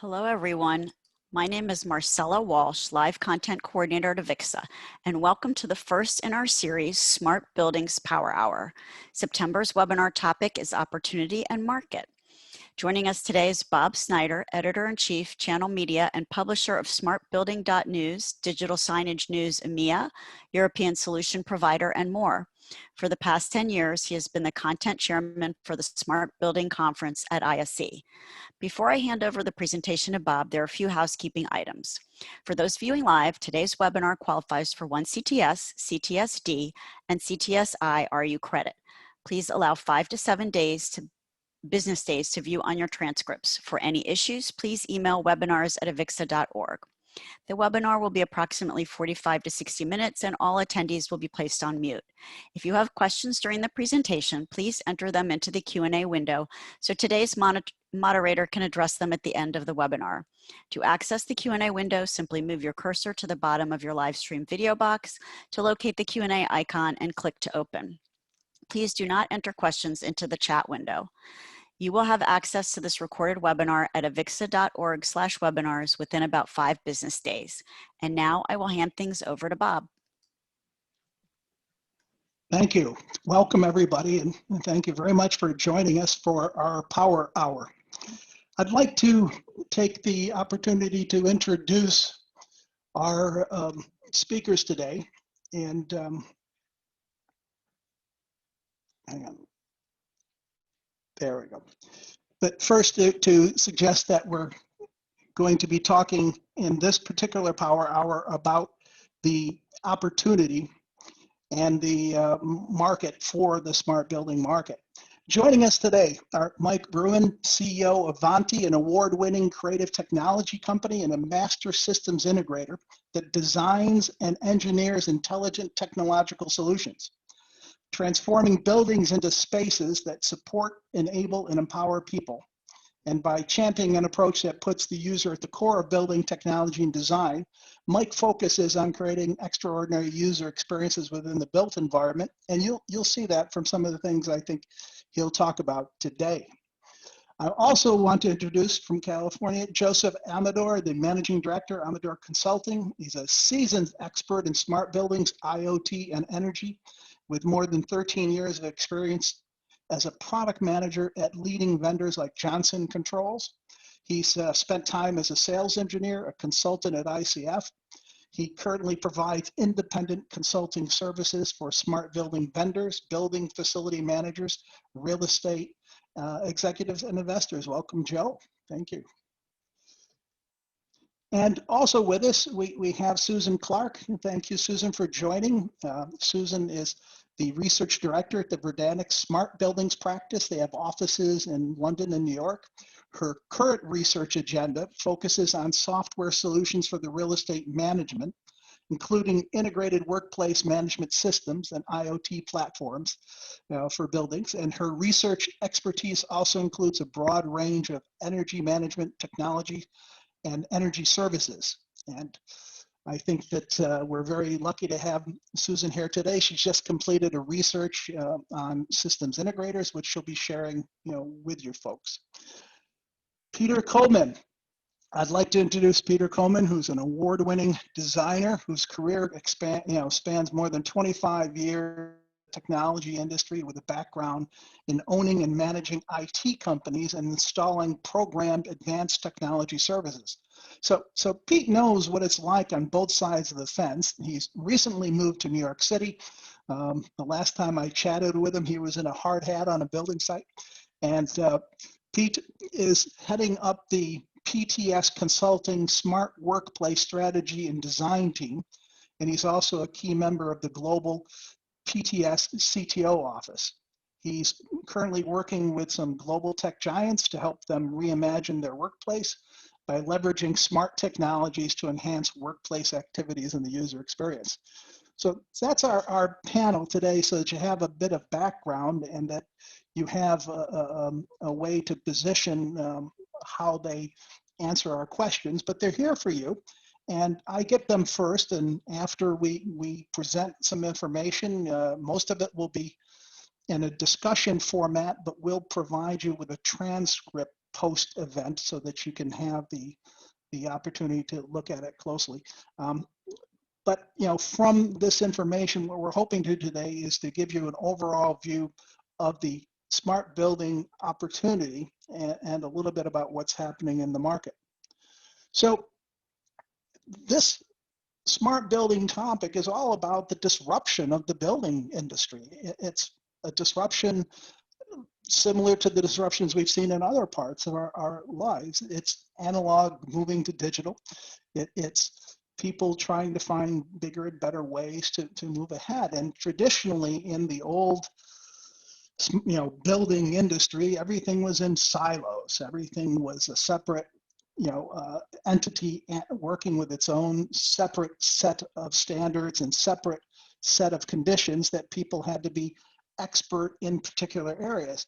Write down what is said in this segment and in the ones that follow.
Hello, everyone. My name is Marcella Walsh, Live Content Coordinator at AVIXA, and welcome to the first in our series, Smart Buildings Power Hour. September's webinar topic is Opportunity and Market. Joining us today is Bob Snyder, Editor-in-Chief, Channel Media, and publisher of SmartBuilding.News, Digital Signage News EMEA, European Solution Provider, and more. For the past 10 years, he has been the content chairman for the Smart Building Conference at ISE. Before I hand over the presentation to Bob, there are a few housekeeping items. For those viewing live, today's webinar qualifies for one CTS, CTSD, and CTSI RU credit. Please allow 5 to 7 business days to view on your transcripts. For any issues, please email webinars@avixa.org. The webinar will be approximately 45 to 60 minutes and all attendees will be placed on mute. If you have questions during the presentation, please enter them into the Q&A window so today's moderator can address them at the end of the webinar. To access the Q&A window, simply move your cursor to the bottom of your live stream video box to locate the Q&A icon and click to open. Please do not enter questions into the chat window. You will have access to this recorded webinar at avixa.org/webinars within about 5 business days. And now I will hand things over to Bob. Thank you. Welcome everybody, and thank you very much for joining us for our Power Hour. I'd like to take the opportunity to introduce our speakers today, and hang on. There we go. But first, to suggest that we're going to be talking in this particular Power Hour about the opportunity and the market for the smart building market. Joining us today are Mike Bruin, CEO of Avanti, an award-winning creative technology company and a master systems integrator that designs and engineers intelligent technological solutions, transforming buildings into spaces that support, enable, and empower people. And by championing an approach that puts the user at the core of building technology and design, Mike focuses on creating extraordinary user experiences within the built environment, and you'll see that from some of the things I think he'll talk about today. I also want to introduce from California, Joseph Amador, the Managing Director, Amador Consulting. He's a seasoned expert in smart buildings, IoT, and energy, with more than 13 years of experience as a product manager at leading vendors like Johnson Controls. He's spent time as a sales engineer, a consultant at ICF. He currently provides independent consulting services for smart building vendors, building facility managers, real estate executives, and investors. Welcome, Joe. Thank you. And also with us, we have Susan Clark. Thank you, Susan, for joining. Susan is the research director at the Verdanic Smart Buildings Practice. They have offices in London and New York. Her current research agenda focuses on software solutions for the real estate management, including integrated workplace management systems and IoT platforms for buildings. And her research expertise also includes a broad range of energy management technology and energy services. And I think that we're very lucky to have Susan here today. She's just completed a research on systems integrators, which she'll be sharing, with you folks. Peter Coleman. I'd like to introduce Peter Coleman, who's an award-winning designer whose career spans more than 25 years technology industry with a background in owning and managing IT companies and installing programmed advanced technology services. So Pete knows what it's like on both sides of the fence. He's recently moved to New York City. The last time I chatted with him, he was in a hard hat on a building site. And Pete is heading up the PTS Consulting Smart Workplace Strategy and Design team. And he's also a key member of the global PTS CTO office. He's currently working with some global tech giants to help them reimagine their workplace by leveraging smart technologies to enhance workplace activities and the user experience. So that's our panel today, so that you have a bit of background and that you have a way to position how they answer our questions, but they're here for you. And I get them first, and after we present some information, most of it will be in a discussion format, but we'll provide you with a transcript post-event so that you can have the opportunity to look at it closely. But from this information, what we're hoping to do today is to give you an overall view of the smart building opportunity and a little bit about what's happening in the market. So this smart building topic is all about the disruption of the building industry. It's a disruption similar to the disruptions we've seen in other parts of our lives. It's analog moving to digital. It's people trying to find bigger and better ways to move ahead. And traditionally in the old building industry, everything was in silos. Everything was a separate entity working with its own separate set of standards and separate set of conditions that people had to be expert in particular areas.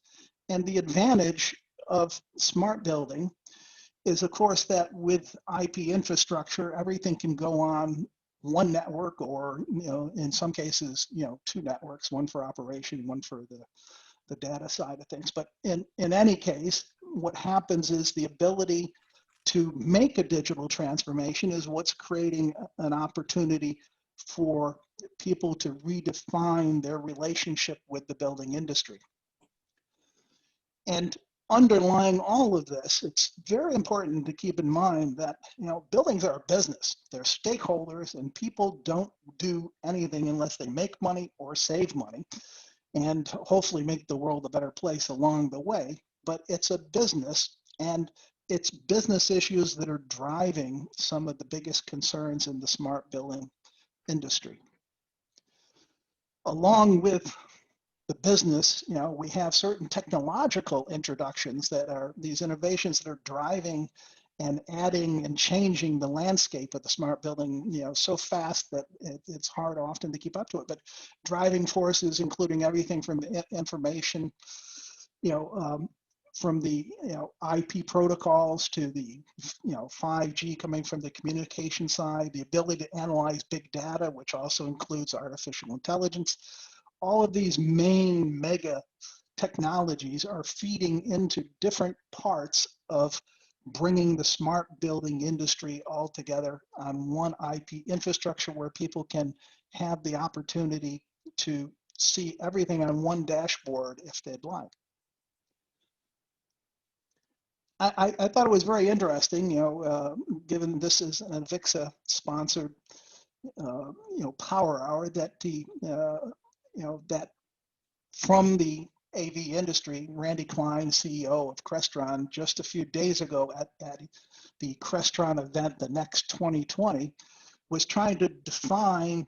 And the advantage of smart building is, of course, that with IP infrastructure, everything can go on one network, or in some cases, two networks, one for operation, one for the data side of things. But in any case, what happens is the ability to make a digital transformation is what's creating an opportunity for people to redefine their relationship with the building industry. And underlying all of this, it's very important to keep in mind that buildings are a business. They're stakeholders, and people don't do anything unless they make money or save money, and hopefully make the world a better place along the way. But it's a business, and it's business issues that are driving some of the biggest concerns in the smart building industry. Along with the business, we have certain technological introductions that are these innovations that are driving and adding and changing the landscape of the smart building, so fast that it's hard often to keep up to it. But driving forces, including everything from the information, from the IP protocols to the 5G coming from the communication side, the ability to analyze big data, which also includes artificial intelligence. All of these main mega technologies are feeding into different parts of bringing the smart building industry all together on one IP infrastructure where people can have the opportunity to see everything on one dashboard if they'd like. I thought it was very interesting, given this is an AVIXA sponsored, power hour, that that from the AV industry, Randy Klein, CEO of Crestron, just a few days ago at the Crestron event, the Next 2020, was trying to define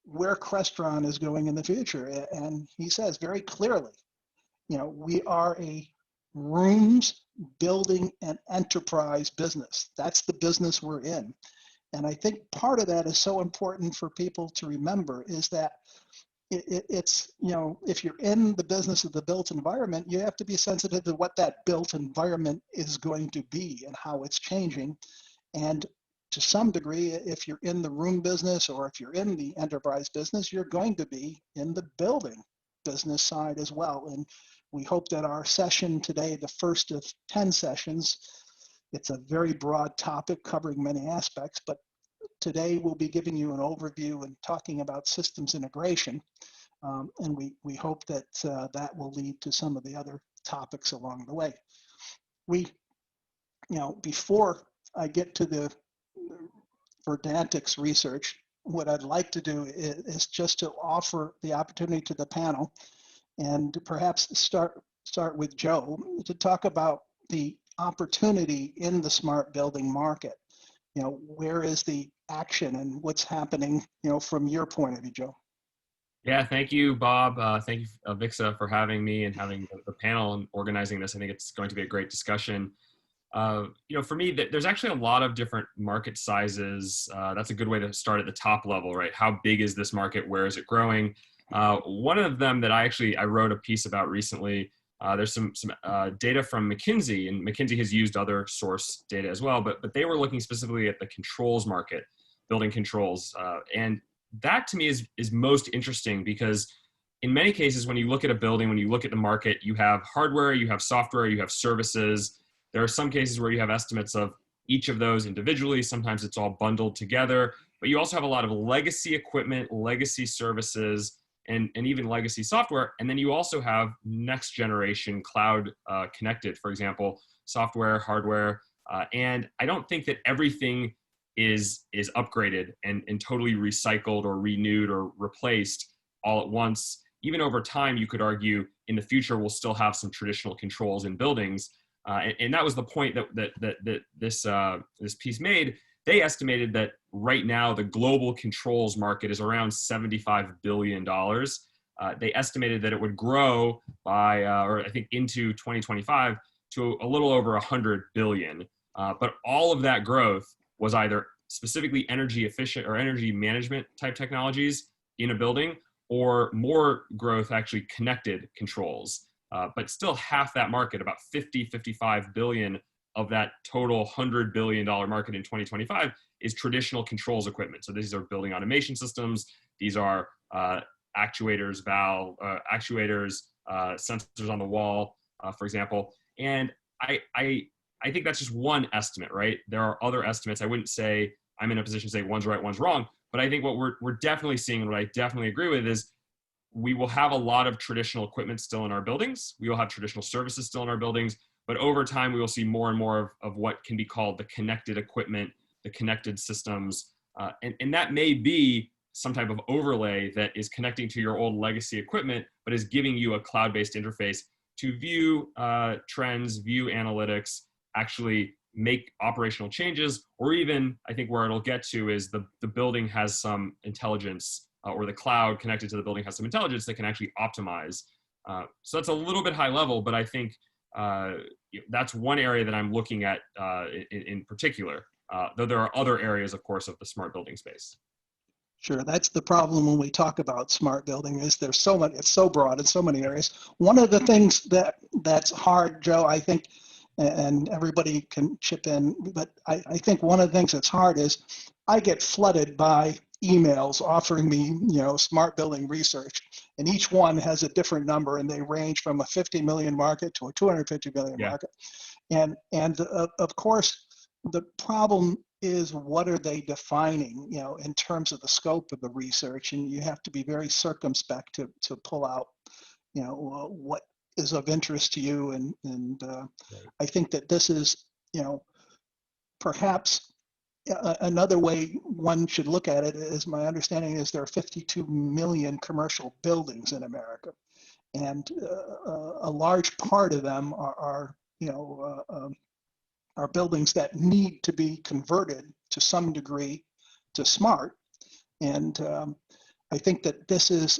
where Crestron is going in the future. And he says very clearly, we are a rooms, building, and enterprise business. That's the business we're in. And I think part of that is so important for people to remember is that it's, if you're in the business of the built environment, you have to be sensitive to what that built environment is going to be and how it's changing. And to some degree, if you're in the room business or if you're in the enterprise business, you're going to be in the building business side as well. And we hope that our session today, the first of 10 sessions, it's a very broad topic covering many aspects, but today we'll be giving you an overview and talking about systems integration. And we hope that that will lead to some of the other topics along the way. Before I get to the Verdantix research, what I'd like to do is just to offer the opportunity to the panel and perhaps start with Joe to talk about the opportunity in the smart building market. Where is the action and what's happening, from your point of view, Joe? Yeah, thank you, Bob. Thank you, AVIXA, for having me and having the panel and organizing this. I think it's going to be a great discussion. For me, there's actually a lot of different market sizes. That's a good way to start at the top level, right? How big is this market? Where is it growing? One of them that I wrote a piece about recently, there's some data from McKinsey, and McKinsey has used other source data as well, but they were looking specifically at the controls market, building controls. And that to me is most interesting because in many cases, when you look at a building, when you look at the market, you have hardware, you have software, you have services. There are some cases where you have estimates of each of those individually. Sometimes it's all bundled together, but you also have a lot of legacy equipment, legacy services, and even legacy software. And then you also have next generation cloud connected, for example, software, hardware. And I don't think that everything is upgraded and totally recycled or renewed or replaced all at once. Even over time, you could argue in the future, we'll still have some traditional controls in buildings. And that was the point that this piece made. They estimated that right now the global controls market is around $75 billion. They estimated that it would grow by, or I think into 2025, to a little over 100 billion. But all of that growth was either specifically energy efficient or energy management type technologies in a building, or more growth actually connected controls. But still half that market, about 55 billion of that total $100 billion market in 2025 is traditional controls equipment. So these are building automation systems. These are actuators, actuators, sensors on the wall, for example. And I think that's just one estimate, right? There are other estimates. I wouldn't say I'm in a position to say one's right, one's wrong. But I think what we're definitely seeing, and what I definitely agree with, is we will have a lot of traditional equipment still in our buildings. We will have traditional services still in our buildings. But over time, we will see more and more of what can be called the connected equipment, the connected systems. And that may be some type of overlay that is connecting to your old legacy equipment, but is giving you a cloud-based interface to view trends, view analytics, actually make operational changes, or even, I think where it'll get to is the building has some intelligence, or the cloud connected to the building has some intelligence that can actually optimize. So that's a little bit high level, but I think that's one area that I'm looking at in particular, though there are other areas, of course, of the smart building space. Sure, that's the problem when we talk about smart building, is there's so much, it's so broad in so many areas. One of the things that's hard, Joe, I think, and everybody can chip in, but I think one of the things that's hard is I get flooded by emails offering me, smart building research, and each one has a different number, and they range from a 50 million market to a 250 million market. And of course, the problem is, what are they defining, in terms of the scope of the research? And you have to be very circumspect to pull out, what is of interest to you. And I think that this is, perhaps another way one should look at it is, my understanding is there are 52 million commercial buildings in America. And a large part of them are buildings that need to be converted to some degree to smart. And I think that this is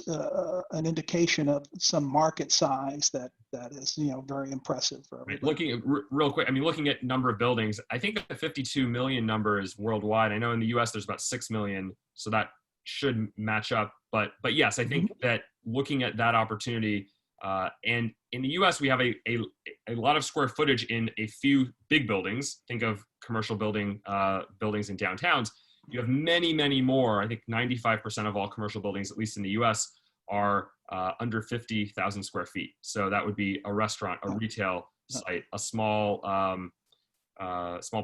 an indication of some market size that is, very impressive for everybody. Right. Looking at, real quick, looking at number of buildings, I think that the 52 million number is worldwide. I know in the US there's about 6 million, so that should match up. But yes, I think that looking at that opportunity, and in the US we have a lot of square footage in a few big buildings. Think of commercial buildings in downtowns. You have many, many more. I think 95% of all commercial buildings, at least in the US, are under 50,000 square feet. So that would be a restaurant, a retail site, a small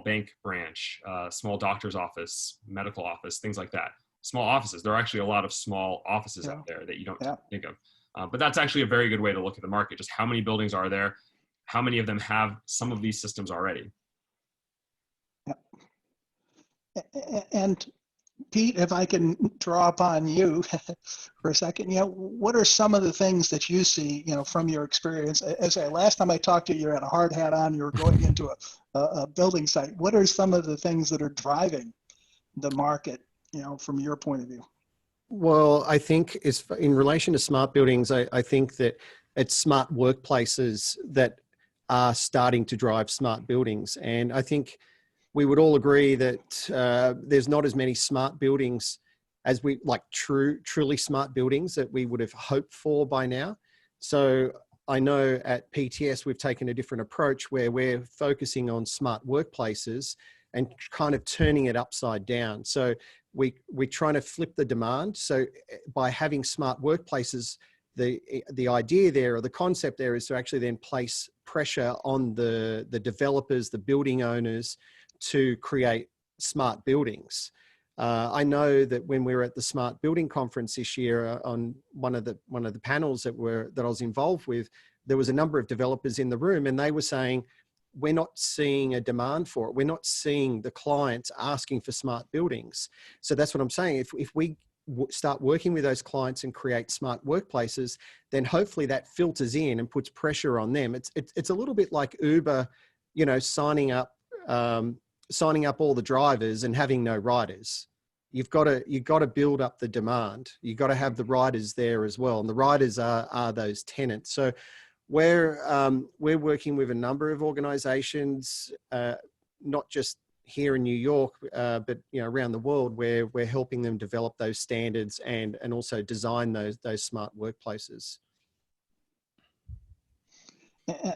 bank branch, small doctor's office, medical office, things like that. Small offices. There are actually a lot of small offices out there that you don't think of. But that's actually a very good way to look at the market. Just how many buildings are there? How many of them have some of these systems already? And Pete, if I can draw upon you for a second, what are some of the things that you see, from your experience? Last time I talked to you, you had a hard hat on, you were going into a building site. What are some of the things that are driving the market, from your point of view? Well, I think in relation to smart buildings, I think that it's smart workplaces that are starting to drive smart buildings. And I think we would all agree that there's not as many smart buildings as we like truly smart buildings that we would have hoped for by now. So I know at PTS, we've taken a different approach where we're focusing on smart workplaces and kind of turning it upside down. So we're trying to flip the demand. So by having smart workplaces, the idea there, or the concept there, is to actually then place pressure on the developers, the building owners, to create smart buildings. I know that when we were at the Smart Building Conference this year, on one of the panels that I was involved with, there was a number of developers in the room, and they were saying, we're not seeing a demand for it. We're not seeing the clients asking for smart buildings. So that's what I'm saying. If we start working with those clients and create smart workplaces, then hopefully that filters in and puts pressure on them. It's a little bit like Uber, signing up all the drivers and having no riders. You've got to build up the demand. You've got to have the riders there as well, and the riders are those tenants. So we're working with a number of organizations, not just here in New York, but around the world, where we're helping them develop those standards and also design those smart workplaces.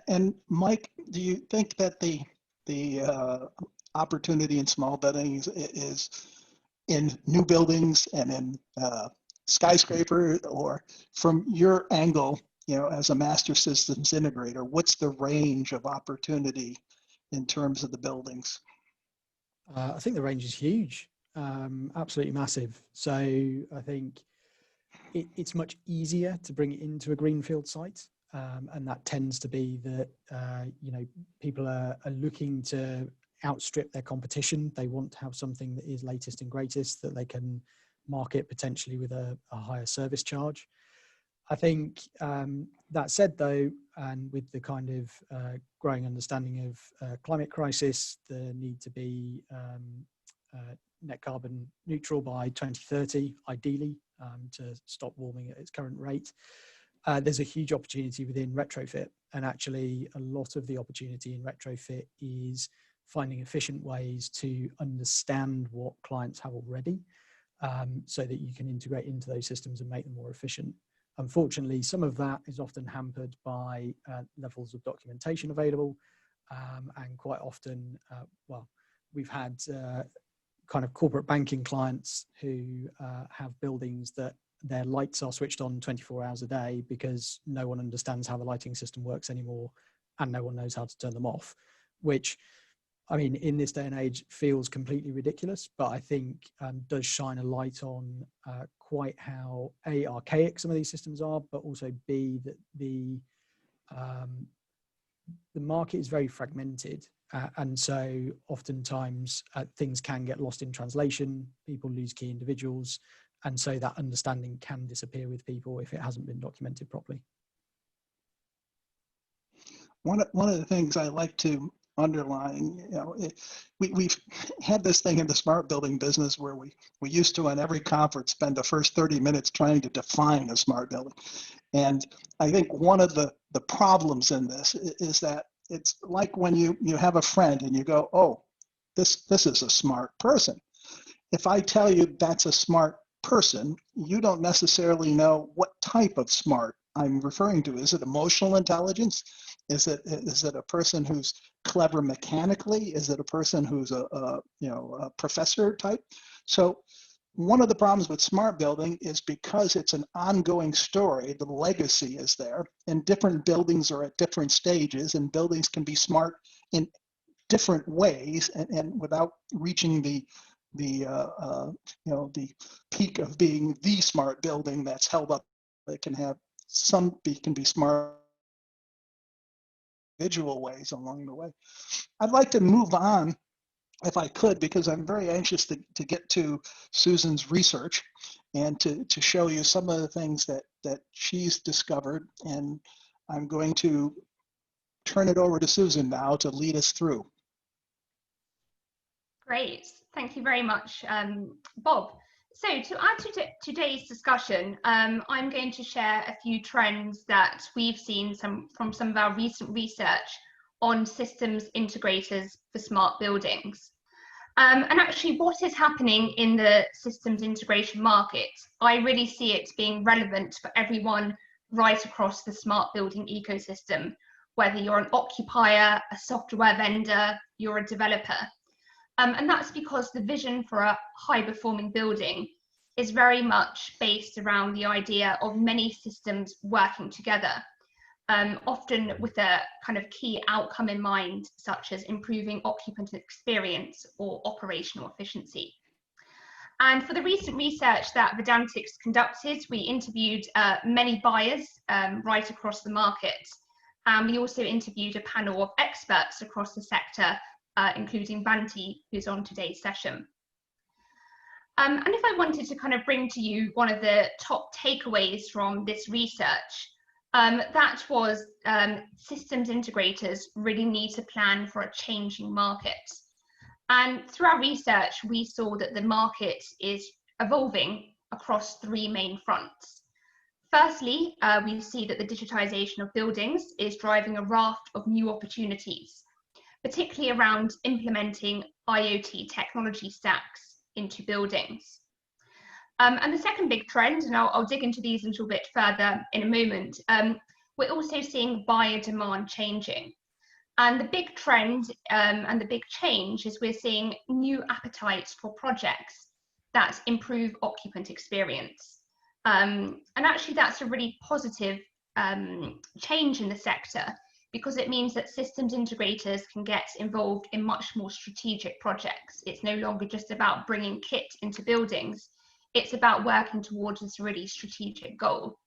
And Mike, do you think that the opportunity in small buildings is in new buildings and in skyscraper, or from your angle, as a master systems integrator, what's the range of opportunity in terms of the buildings? I think the range is huge, absolutely massive. So I think it's much easier to bring it into a greenfield site. And that tends to be that, people are looking to outstrip their competition. They want to have something that is latest and greatest, that they can market potentially with a higher service charge. I think that said, though, and with the kind of growing understanding of climate crisis, the need to be net carbon neutral by 2030, ideally, to stop warming at its current rate, there's a huge opportunity within retrofit. And actually, a lot of the opportunity in retrofit is finding efficient ways to understand what clients have already, so that you can integrate into those systems and make them more efficient. Unfortunately, some of that is often hampered by levels of documentation available, and quite often, we've had kind of corporate banking clients who have buildings that their lights are switched on 24 hours a day because no one understands how the lighting system works anymore, and no one knows how to turn them off, which, I mean, in this day and age feels completely ridiculous, but I think does shine a light on quite how A, archaic some of these systems are, but also B, that the market is very fragmented. And so oftentimes things can get lost in translation, people lose key individuals, and so that understanding can disappear with people if it hasn't been documented properly. One of the things I like to underline, we've had this thing in the smart building business where we used to, on every conference, spend the first 30 minutes trying to define a smart building. And I think one of the problems in this is that it's like when you have a friend and you go, oh, this is a smart person. If I tell you that's a smart person, you don't necessarily know what type of smart I'm referring to. Is it emotional intelligence? Is it a person who's clever mechanically? Is it a person who's a professor type? So one of the problems with smart building is because it's an ongoing story, the legacy is there, and different buildings are at different stages, and buildings can be smart in different ways, and without reaching the peak of being the smart building that's held up. It can have can be smart individual ways along the way. I'd like to move on, if I could, because I'm very anxious to get to Susan's research and to show you some of the things that she's discovered. And I'm going to turn it over to Susan now to lead us through. Great, thank you very much, Bob. So to add to today's discussion, I'm going to share a few trends that we've seen from some of our recent research on systems integrators for smart buildings. And actually what is happening in the systems integration market, I really see it being relevant for everyone right across the smart building ecosystem, whether you're an occupier, a software vendor, you're a developer. And that's because the vision for a high-performing building is very much based around the idea of many systems working together, often with a kind of key outcome in mind, such as improving occupant experience or operational efficiency. And for the recent research that Verdantix conducted, we interviewed many buyers right across the market. And we also interviewed a panel of experts across the sector, including Banti, who's on today's session. And if I wanted to kind of bring to you one of the top takeaways from this research, that was systems integrators really need to plan for a changing market. And through our research, we saw that the market is evolving across three main fronts. Firstly, we see that the digitization of buildings is driving a raft of new opportunities, particularly around implementing IoT technology stacks into buildings. And the second big trend, and I'll dig into these a little bit further in a moment, we're also seeing buyer demand changing. And the big trend and the big change is we're seeing new appetites for projects that improve occupant experience. And actually that's a really positive change in the sector, because it means that systems integrators can get involved in much more strategic projects. It's no longer just about bringing kit into buildings, it's about working towards this really strategic goal.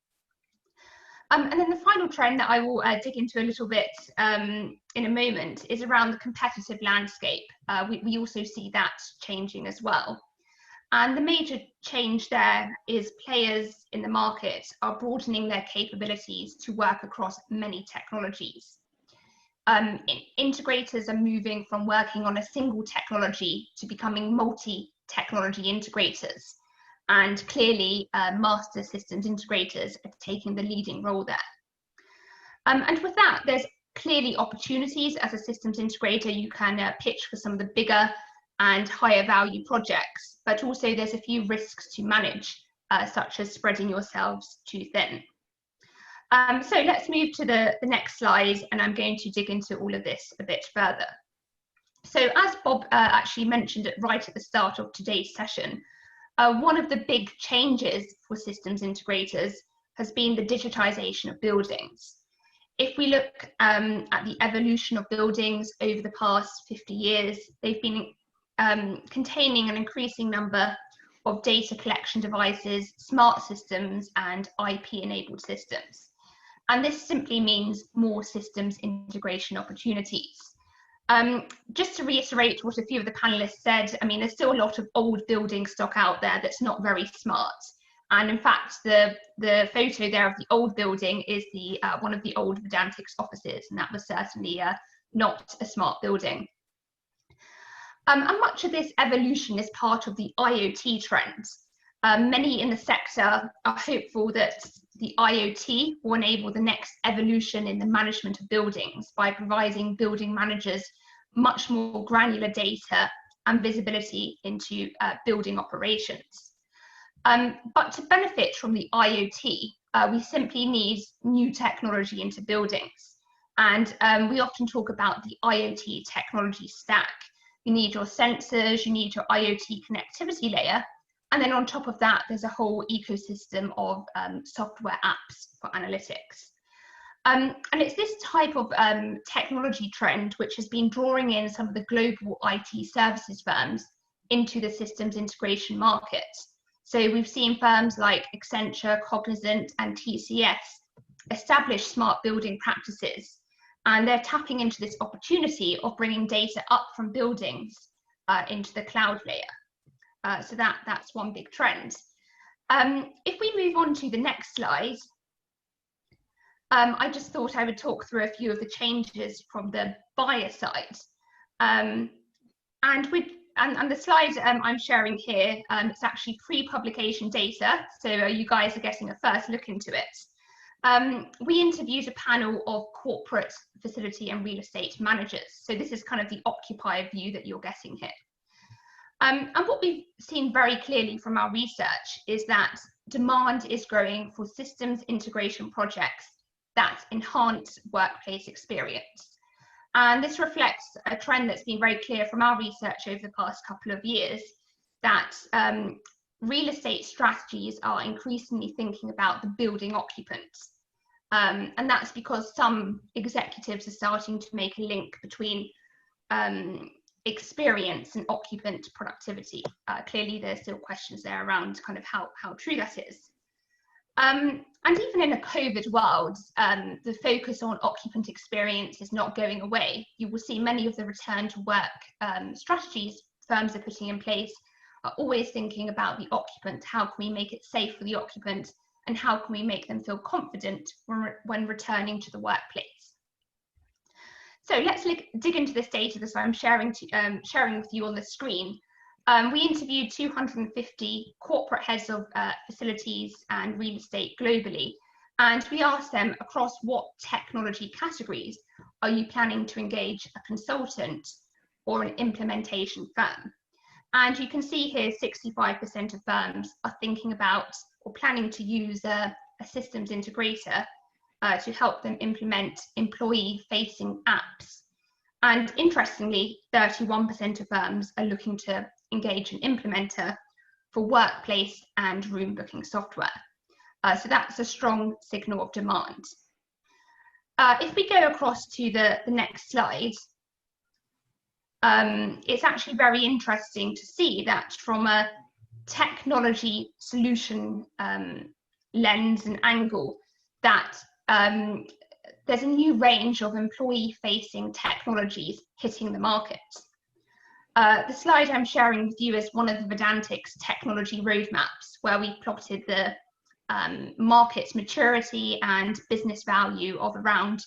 And then the final trend that I will dig into a little bit in a moment is around the competitive landscape. We also see that changing as well. And the major change there is players in the market are broadening their capabilities to work across many technologies. Integrators are moving from working on a single technology to becoming multi-technology integrators. And clearly, master systems integrators are taking the leading role there. And with that, there's clearly opportunities as a systems integrator. You can pitch for some of the bigger and higher value projects, but also there's a few risks to manage, such as spreading yourselves too thin. So let's move to the next slide, and I'm going to dig into all of this a bit further. So as Bob actually mentioned it right at the start of today's session, one of the big changes for systems integrators has been the digitization of buildings. If we look at the evolution of buildings over the past 50 years, they've been containing an increasing number of data collection devices, smart systems, and IP-enabled systems. And this simply means more systems integration opportunities. Just to reiterate what a few of the panelists said, I mean, there's still a lot of old building stock out there that's not very smart. And in fact, the photo there of the old building is the one of the old Verdantix offices, and that was certainly not a smart building. And much of this evolution is part of the IoT trends. Many in the sector are hopeful that the IoT will enable the next evolution in the management of buildings by providing building managers much more granular data and visibility into building operations. But to benefit from the IoT, we simply need new technology into buildings. And we often talk about the IoT technology stack. You need your sensors, you need your IoT connectivity layer, and then on top of that, there's a whole ecosystem of software apps for analytics. And it's this type of technology trend which has been drawing in some of the global IT services firms into the systems integration market. So we've seen firms like Accenture, Cognizant, and TCS establish smart building practices, and they're tapping into this opportunity of bringing data up from buildings into the cloud layer. So that's one big trend. If we move on to the next slide, I just thought I would talk through a few of the changes from the buyer side. And the slide I'm sharing here, it's actually pre-publication data, so you guys are getting a first look into it. We interviewed a panel of corporate, facility, and real estate managers. So this is kind of the occupier view that you're getting here. And what we've seen very clearly from our research is that demand is growing for systems integration projects that enhance workplace experience. And this reflects a trend that's been very clear from our research over the past couple of years, that real estate strategies are increasingly thinking about the building occupants. And that's because some executives are starting to make a link between experience and occupant productivity. Clearly, there's still questions there around kind of how true that is. And even in a COVID world, the focus on occupant experience is not going away. You will see many of the return to work strategies firms are putting in place are always thinking about the occupant. How can we make it safe for the occupant, and how can we make them feel confident when returning to the workplace? So let's dig into this data that I'm sharing with you on the screen. We interviewed 250 corporate heads of facilities and real estate globally, and we asked them across what technology categories are you planning to engage a consultant or an implementation firm. And you can see here 65% of firms are thinking about or planning to use a systems integrator to help them implement employee-facing apps. And interestingly, 31% of firms are looking to engage an implementer for workplace and room booking software. So that's a strong signal of demand. If we go across to the next slide, it's actually very interesting to see that from a technology solution lens and angle, that there's a new range of employee-facing technologies hitting the market. The slide I'm sharing with you is one of Verdantic's technology roadmaps, where we plotted the market maturity and business value of around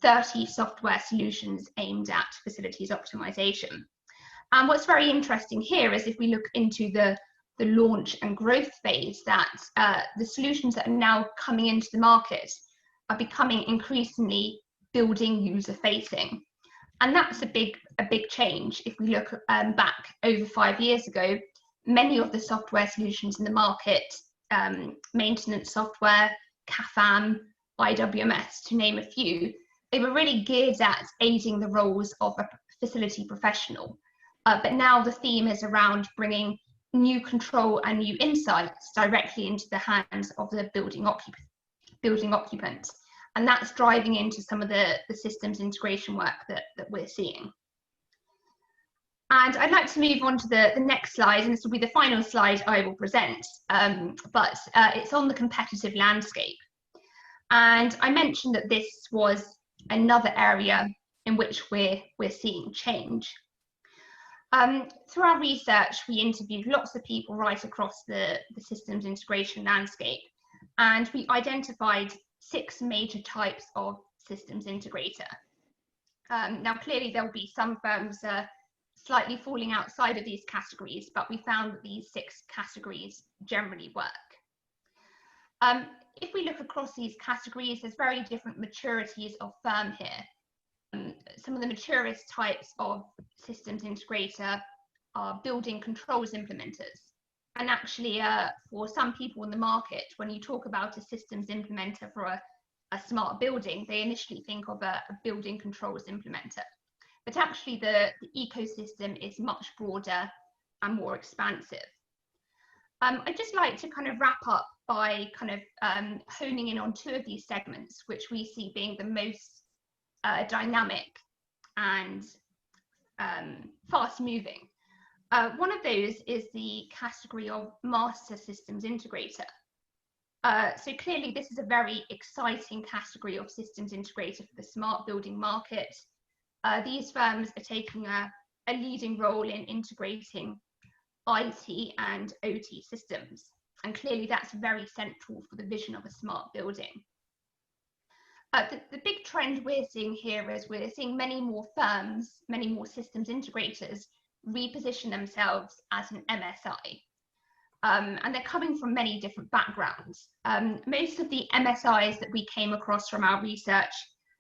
30 software solutions aimed at facilities optimization. And what's very interesting here is if we look into the launch and growth phase, that the solutions that are now coming into the market are becoming increasingly building user facing. And that's a big change. If we look back over 5 years ago, many of the software solutions in the market, maintenance software, CAFAM, IWMS, to name a few, they were really geared at aiding the roles of a facility professional. But now the theme is around bringing new control and new insights directly into the hands of the building occupants. And that's driving into some of the systems integration work that we're seeing. And I'd like to move on to the next slide, and this will be the final slide I will present, but it's on the competitive landscape. And I mentioned that this was another area in which we're seeing change. Through our research, we interviewed lots of people right across the systems integration landscape, and we identified 6 major types of systems integrator. Now, clearly, there will be some firms slightly falling outside of these categories, but we found that these 6 categories generally work. If we look across these categories, there's very different maturities of firm here. Some of the maturest types of systems integrator are building controls implementers. And actually, for some people in the market, when you talk about a systems implementer for a smart building, they initially think of a building controls implementer. But actually, the ecosystem is much broader and more expansive. I'd just like to kind of wrap up by kind of honing in on 2 of these segments, which we see being the most dynamic and fast moving. One of those is the category of master systems integrator. So clearly this is a very exciting category of systems integrator for the smart building market. These firms are taking a leading role in integrating IT and OT systems. And clearly that's very central for the vision of a smart building. The big trend we're seeing here is we're seeing many more firms, many more systems integrators reposition themselves as an MSI. And they're coming from many different backgrounds. Most of the MSIs that we came across from our research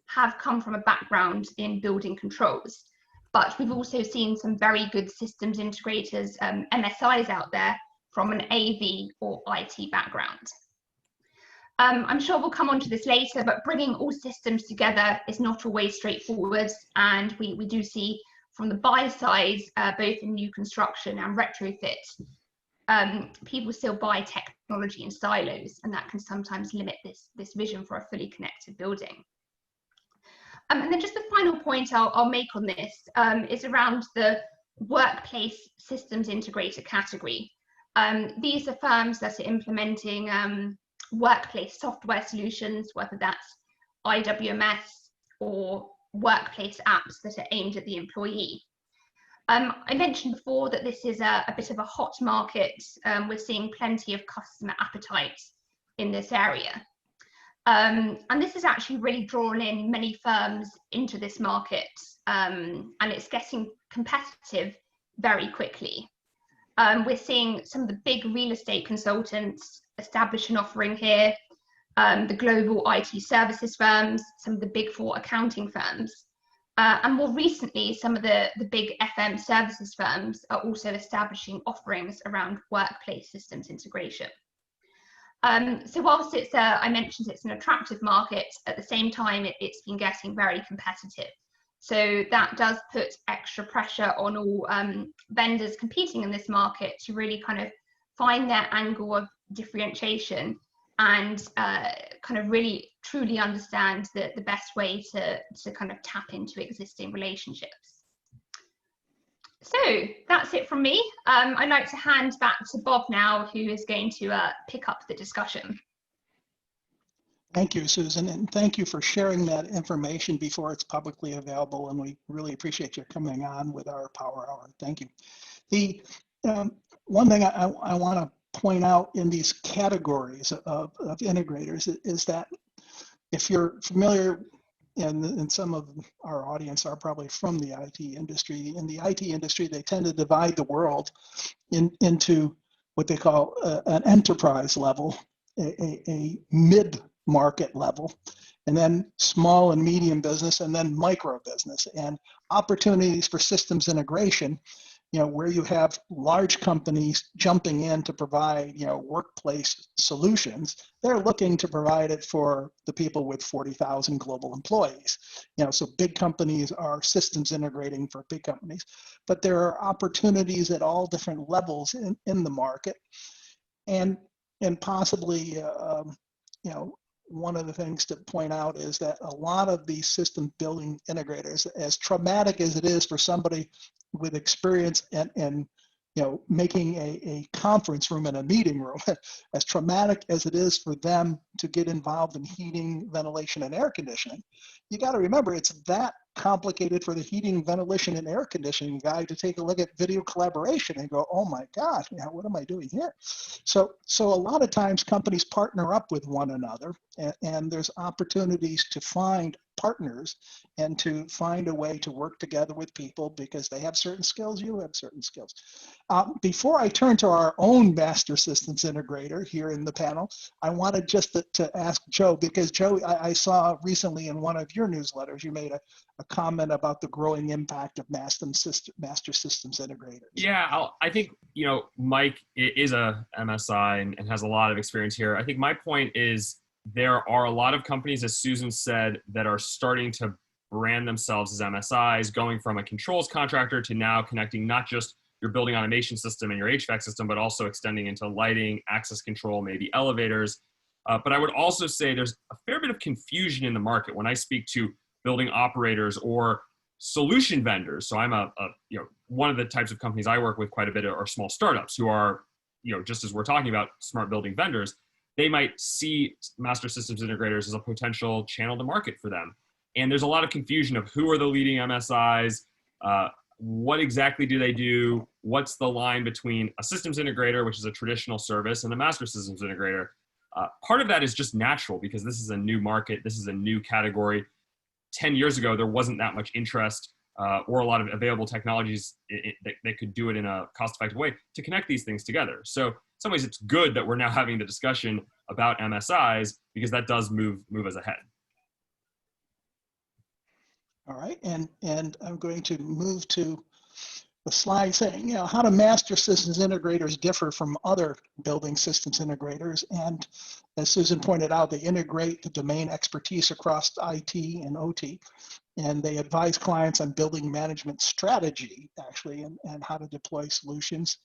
have come from a background in building controls, but we've also seen some very good systems integrators, MSIs out there from an AV or IT background. I'm sure we'll come on to this later, but bringing all systems together is not always straightforward, and we do see from the buy side, both in new construction and retrofit, people still buy technology in silos, and that can sometimes limit this vision for a fully connected building. And then just the final point I'll make on this is around the workplace systems integrator category. These are firms that are implementing workplace software solutions, whether that's IWMS or workplace apps that are aimed at the employee. I mentioned before that this is a bit of a hot market. We're seeing plenty of customer appetite in this area. And this has actually really drawn in many firms into this market, and it's getting competitive very quickly. We're seeing some of the big real estate consultants establish an offering here, the global IT services firms, some of the big four accounting firms, and more recently, some of the big FM services firms are also establishing offerings around workplace systems integration. So whilst I mentioned it's an attractive market, at the same time, it's been getting very competitive. So that does put extra pressure on all vendors competing in this market to really kind of find their angle of differentiation and kind of really truly understand the best way to kind of tap into existing relationships. So that's it from me. I'd like to hand back to Bob now, who is going to pick up the discussion. Thank you, Susan, and thank you for sharing that information before it's publicly available, and we really appreciate you coming on with our Power Hour. Thank you. The one thing I want to point out in these categories of integrators is that if you're familiar, and some of our audience are probably from the IT industry. In the IT industry, they tend to divide the world into what they call an enterprise level, a mid-market level, and then small and medium business, and then micro business. And opportunities for systems integration, where you have large companies jumping in to provide, workplace solutions, they're looking to provide it for the people with 40,000 global employees. So big companies are systems integrating for big companies, but there are opportunities at all different levels in the market. And possibly, one of the things to point out is that a lot of these system building integrators, as traumatic as it is for somebody with experience and making a conference room and a meeting room, as traumatic as it is for them to get involved in heating, ventilation, and air conditioning, you got to remember it's that complicated for the heating, ventilation, and air conditioning guy to take a look at video collaboration and go, oh my God, what am I doing here? So a lot of times companies partner up with one another, and there's opportunities to find partners and to find a way to work together with people because they have certain skills, you have certain skills. Before I turn to our own master systems integrator here in the panel, I wanted just to ask Joe, because Joe, I saw recently in one of your newsletters, you made a comment about the growing impact of master systems integrators. Yeah, I think, Mike is a MSI and has a lot of experience here. I think my point is there are a lot of companies, as Susan said, that are starting to brand themselves as MSIs, going from a controls contractor to now connecting not just your building automation system and your HVAC system, but also extending into lighting, access control, maybe elevators. But I would also say there's a fair bit of confusion in the market when I speak to building operators or solution vendors. So I'm one of the types of companies I work with quite a bit are small startups who are, just as we're talking about smart building vendors, they might see master systems integrators as a potential channel to market for them. And there's a lot of confusion of who are the leading MSIs, what exactly do they do, what's the line between a systems integrator, which is a traditional service, and a master systems integrator. Part of that is just natural because this is a new market, this is a new category. 10 years ago, there wasn't that much interest or a lot of available technologies that could do it in a cost-effective way to connect these things together. So in some ways, it's good that we're now having the discussion about MSIs because that does move us ahead. All right, and I'm going to move to the slide saying, how do master systems integrators differ from other building systems integrators? And as Susan pointed out, they integrate the domain expertise across IT and OT, and they advise clients on building management strategy, actually, and how to deploy solutions.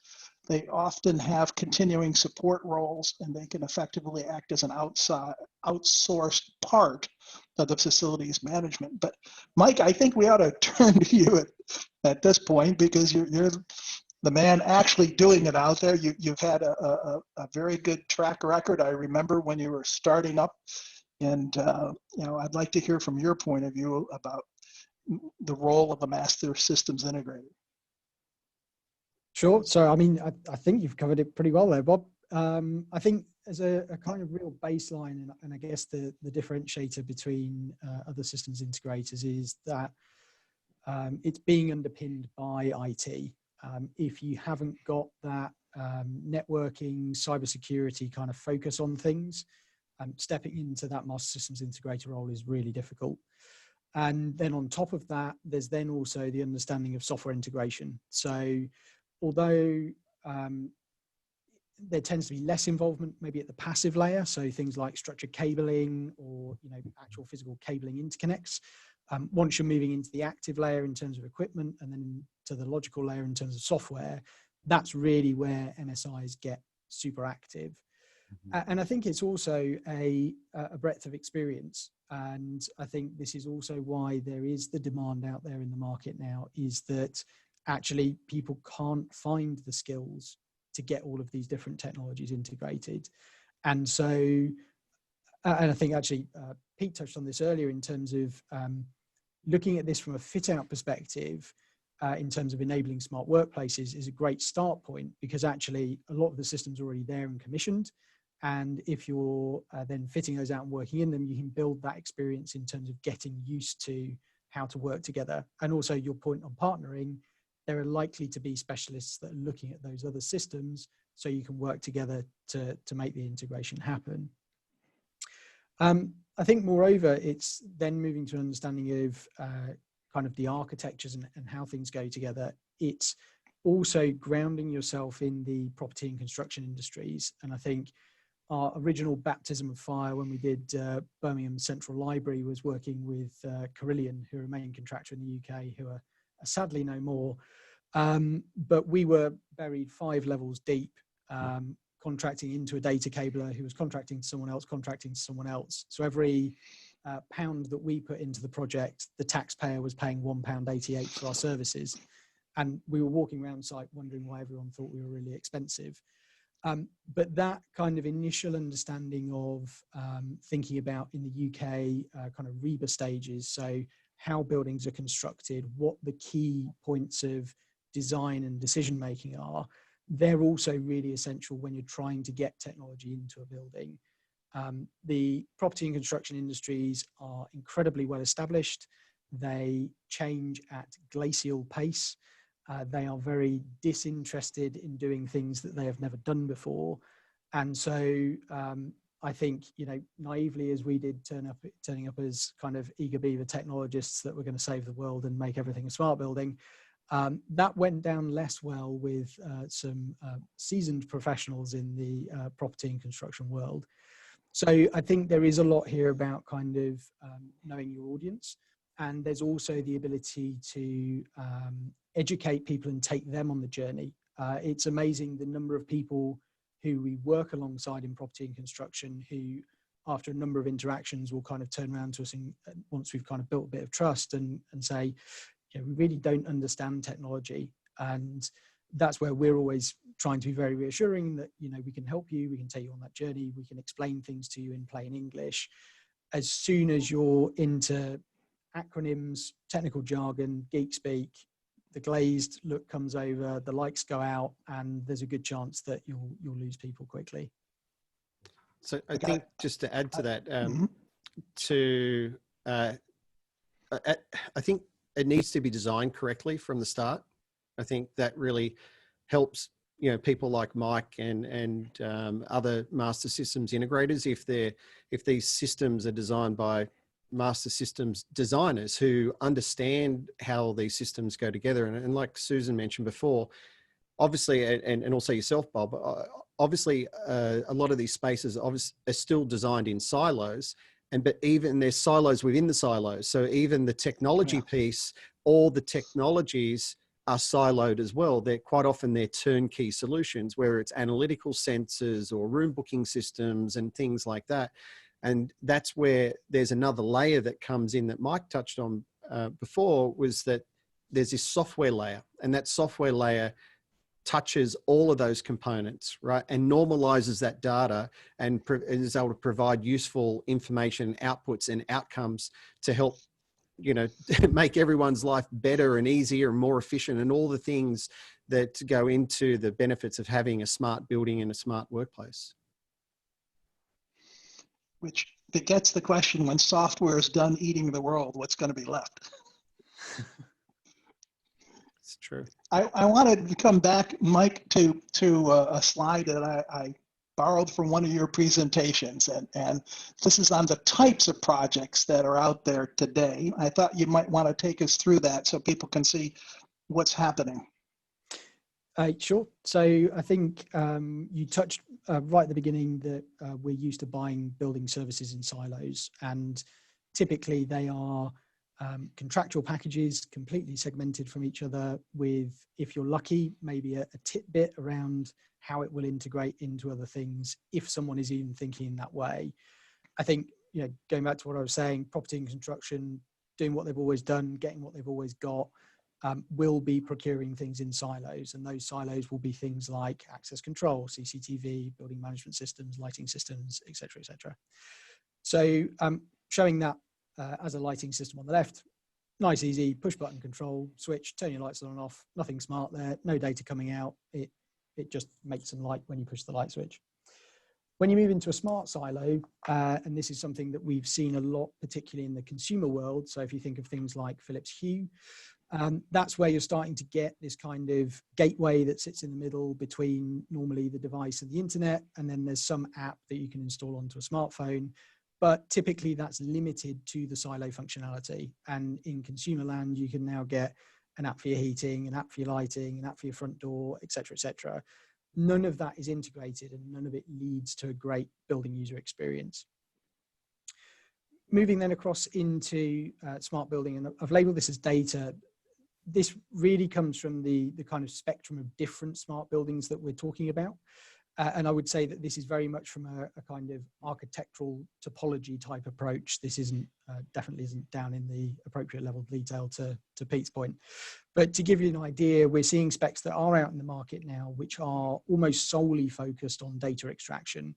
they often have continuing support roles, and they can effectively act as an outsourced part of the facilities management. But Mike, I think we ought to turn to you at this point, because you're the man actually doing it out there. You've had a very good track record. I remember when you were starting up, and I'd like to hear from your point of view about the role of a master systems integrator. Sure. So, I mean, I think you've covered it pretty well there, Bob. I think as a kind of real baseline, and I guess the differentiator between other systems integrators is that it's being underpinned by IT. If you haven't got that networking, cybersecurity kind of focus on things, stepping into that master systems integrator role is really difficult. And then on top of that, there's then also the understanding of software integration. So although there tends to be less involvement maybe at the passive layer, so things like structured cabling or actual physical cabling interconnects, once you're moving into the active layer in terms of equipment, and then to the logical layer in terms of software, that's really where MSIs get super active. And I think it's also a breadth of experience. And I think this is also why there is the demand out there in the market now, is that actually people can't find the skills to get all of these different technologies integrated. And so, and I think actually Pete touched on this earlier in terms of looking at this from a fit out perspective, in terms of enabling smart workplaces, is a great start point, because actually a lot of the systems are already there and commissioned. And if you're then fitting those out and working in them, you can build that experience in terms of getting used to how to work together. And also your point on partnering, there are likely to be specialists that are looking at those other systems, so you can work together to make the integration happen. I think moreover, it's then moving to an understanding of kind of the architectures and how things go together. It's also grounding yourself in the property and construction industries. And I think our original baptism of fire when we did Birmingham Central Library was working with Carillion, who are a main contractor in the UK, who are sadly no more. But we were buried 5 levels deep, contracting into a data cabler who was contracting to someone else. So every pound that we put into the project, the taxpayer was paying £1.88 for our services. And we were walking around site wondering why everyone thought we were really expensive. But that kind of initial understanding of thinking about, in the UK, kind of REBA stages, so how buildings are constructed, what the key points of design and decision making are, they're also really essential when you're trying to get technology into a building. The property and construction industries are incredibly well established. They change at glacial pace. They are very disinterested in doing things that they have never done before. And so I think, naively as we did, turning up as kind of eager beaver technologists that were going to save the world and make everything a smart building, that went down less well with some seasoned professionals in the property and construction world. So I think there is a lot here about kind of knowing your audience. And there's also the ability to educate people and take them on the journey. It's amazing the number of people who we work alongside in property and construction who, after a number of interactions, will kind of turn around to us and once we've kind of built a bit of trust and say, we really don't understand technology. And that's where we're always trying to be very reassuring that, we can help you, we can take you on that journey, we can explain things to you in plain English. As soon as you're into acronyms, technical jargon, geek speak, the glazed look comes over, the lights go out, and there's a good chance that you'll lose people quickly. So I think just to add to that, I think it needs to be designed correctly from the start. I think that really helps, people like Mike and other master systems integrators, if these systems are designed by master systems designers who understand how these systems go together. And like Susan mentioned before, obviously, and also yourself, Bob, obviously a lot of these spaces are still designed in silos, but even there's silos within the silos. So even the technology piece, all the technologies are siloed as well. They're quite often they're turnkey solutions, where it's analytical sensors or room booking systems and things like that. And that's where there's another layer that comes in that Mike touched on before, was that there's this software layer, and that software layer touches all of those components, right? And normalizes that data and is able to provide useful information, outputs and outcomes to help, you know, make everyone's life better and easier and more efficient, and all the things that go into the benefits of having a smart building and a smart workplace. Which begets the question, when software is done eating the world, what's going to be left? It's true. I wanted to come back, Mike, to a slide that I borrowed from one of your presentations, and this is on the types of projects that are out there today. I thought you might want to take us through that so people can see what's happening. Sure. So I think you touched right at the beginning that we're used to buying building services in silos, and typically they are contractual packages, completely segmented from each other, with, if you're lucky, maybe a tidbit around how it will integrate into other things, if someone is even thinking in that way. I think, you know, going back to what I was saying, property and construction, doing what they've always done, getting what they've always got, will be procuring things in silos, and those silos will be things like access control, CCTV, building management systems, lighting systems, etc., etc. So showing that as a lighting system on the left, nice, easy, push button control, switch, turn your lights on and off, nothing smart there, no data coming out. It just makes some light when you push the light switch. When you move into a smart silo, and this is something that we've seen a lot, particularly in the consumer world. So if you think of things like Philips Hue, that's where you're starting to get this kind of gateway that sits in the middle between normally the device and the internet, and then there's some app that you can install onto a smartphone. But typically that's limited to the silo functionality. And in consumer land, you can now get an app for your heating, an app for your lighting, an app for your front door, etc., etc. None of that is integrated, and none of it leads to a great building user experience. Moving then across into smart building, and I've labeled this as data. This really comes from the kind of spectrum of different smart buildings that we're talking about. And I would say that this is very much from a kind of architectural topology type approach. This isn't definitely isn't down in the appropriate level of detail to Pete's point. But to give you an idea, we're seeing specs that are out in the market now, which are almost solely focused on data extraction.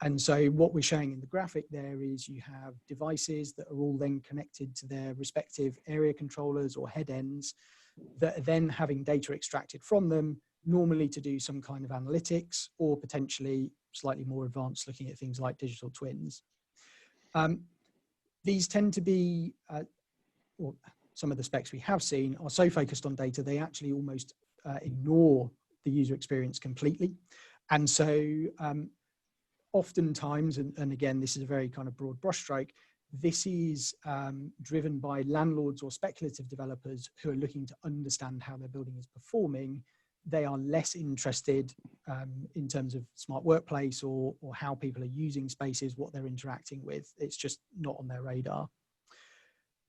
And so what we're showing in the graphic there is you have devices that are all then connected to their respective area controllers or head ends that are then having data extracted from them, normally to do some kind of analytics, or potentially slightly more advanced, looking at things like digital twins. These tend to be, or some of the specs we have seen are so focused on data, they actually almost ignore the user experience completely. And so oftentimes, and again, this is a very kind of broad brushstroke, this is driven by landlords or speculative developers who are looking to understand how their building is performing. They are less interested in terms of smart workplace or how people are using spaces, what they're interacting with. It's just not on their radar.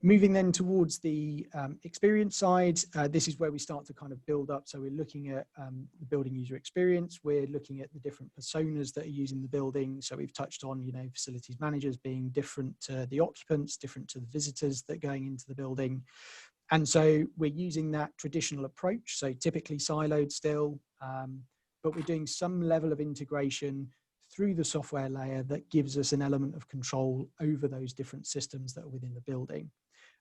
Moving then towards the experience side, this is where we start to kind of build up. So we're looking at the building user experience. We're looking at the different personas that are using the building. So we've touched on, you know, facilities managers being different to the occupants, different to the visitors that are going into the building. And so we're using that traditional approach, so typically siloed still, but we're doing some level of integration through the software layer that gives us an element of control over those different systems that are within the building.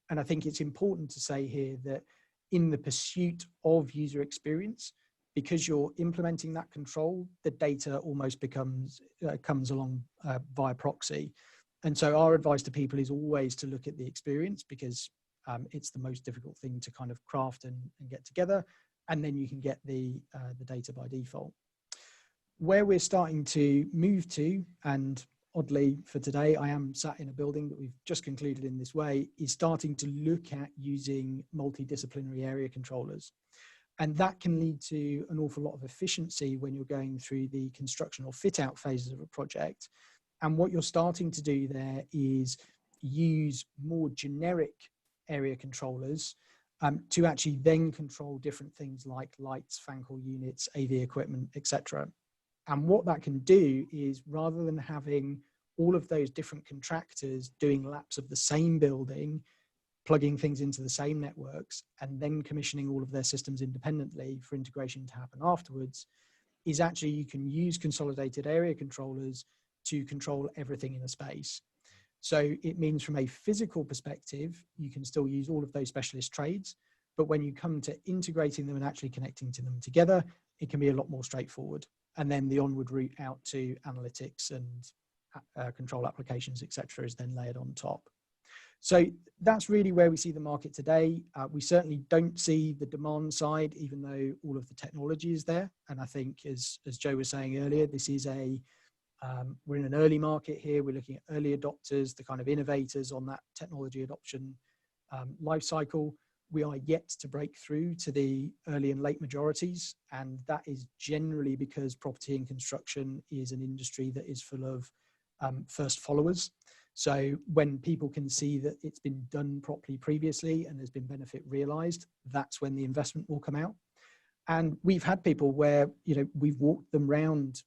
And I think it's important to say here that in the pursuit of user experience, because you're implementing that control, the data almost comes along via proxy. And so our advice to people is always to look at the experience, because it's the most difficult thing to kind of craft and get together, and then you can get the data by default. Where we're starting to move to, and oddly for today, I am sat in a building that we've just concluded in this way, is starting to look at using multidisciplinary area controllers. And that can lead to an awful lot of efficiency when you're going through the construction or fit out phases of a project. And what you're starting to do there is use more generic area controllers to actually then control different things like lights, fan call units, AV equipment, etc. And what that can do is, rather than having all of those different contractors doing laps of the same building, plugging things into the same networks, and then commissioning all of their systems independently for integration to happen afterwards, is actually you can use consolidated area controllers to control everything in a space. So it means from a physical perspective, you can still use all of those specialist trades, but when you come to integrating them and actually connecting to them together, it can be a lot more straightforward. And then the onward route out to analytics and control applications, etc., is then layered on top. So that's really where we see the market today. We certainly don't see the demand side, even though all of the technology is there. And I think, as Joe was saying earlier, this is we're in an early market here. We're looking at early adopters, the kind of innovators on that technology adoption life cycle. We are yet to break through to the early and late majorities. And that is generally because property and construction is an industry that is full of first followers. So when people can see that it's been done properly previously and there's been benefit realized, that's when the investment will come out. And we've had people where, we've walked them round